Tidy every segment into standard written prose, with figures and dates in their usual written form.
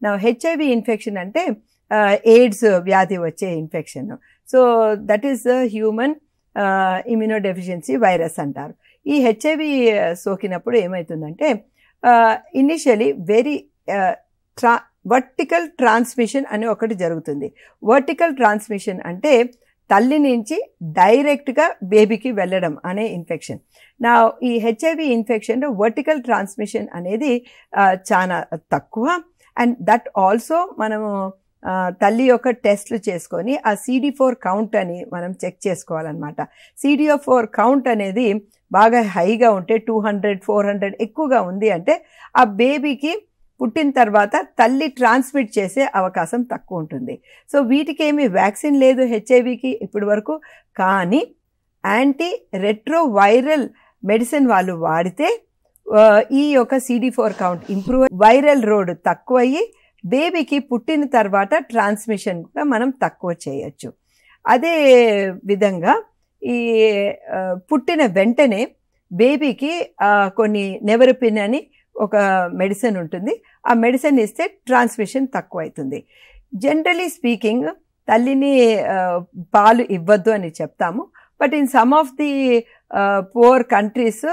నా HIV infection అంటే AIDS వ్యాధి వచ్చే infection. So that is human immunodeficiency virus అంటారు. ఈ హెచ్ఐవి సోకినప్పుడు ఏమవుతుందంటే ఇనిషియలీ వెరీ వర్టికల్ ట్రాన్స్మిషన్ అని ఒకటి జరుగుతుంది. వర్టికల్ ట్రాన్స్మిషన్ అంటే తల్లి నుంచి డైరెక్ట్గా బేబీకి వెళ్ళడం అనే ఇన్ఫెక్షన్. నా ఈ హెచ్ఐవి ఇన్ఫెక్షన్లో వర్టికల్ ట్రాన్స్మిషన్ అనేది చాలా తక్కువ. అండ్ దట్ ఆల్సో మనము తల్లి యొక్క టెస్ట్లు చేసుకొని ఆ CD4 కౌంట్ అని మనం చెక్ చేసుకోవాలన్నమాట. CD4 కౌంట్ అనేది బాగా హైగా ఉంటే 200, 400 ఎక్కువగా ఉంది అంటే ఆ బేబీకి పుట్టిన తర్వాత తల్లి ట్రాన్స్మిట్ చేసే అవకాశం తక్కువ ఉంటుంది. సో వీటికి ఏమీ వ్యాక్సిన్ లేదు హెచ్ఐవికి ఇప్పటి వరకు. కానీ యాంటీ రెట్రోవైరల్ మెడిసిన్ వాళ్ళు వాడితే ఈ యొక్క CD4 count improve, viral load తక్కువయ్యి బేబీకి పుట్టిన తర్వాత ట్రాన్స్మిషన్ కూడా మనం తక్కువ చేయొచ్చు. అదే విధంగా ఈ పుట్టిన వెంటనే బేబీకి కొన్ని నెవరపిన్ అని ఒక మెడిసిన్ ఉంటుంది. ఆ మెడిసిన్ ఇస్తే ట్రాన్స్మిషన్ తక్కువ అవుతుంది. జనరలీ స్పీకింగ్ తల్లిని పాలు ఇవ్వద్దు అని చెప్తాము. But in some of the poor countries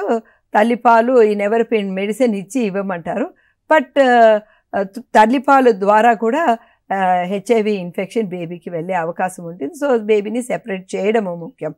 తల్లిపాలు ఈ నెవరపిన్ మెడిసిన్ ఇచ్చి ఇవ్వమంటారు. బట్ తల్లిపాలు ద్వారా కూడా హెచ్ఐవి ఇన్ఫెక్షన్ బేబీకి వెళ్ళే అవకాశం ఉంటుంది. సో బేబీని సెపరేట్ చేయడము ముఖ్యం.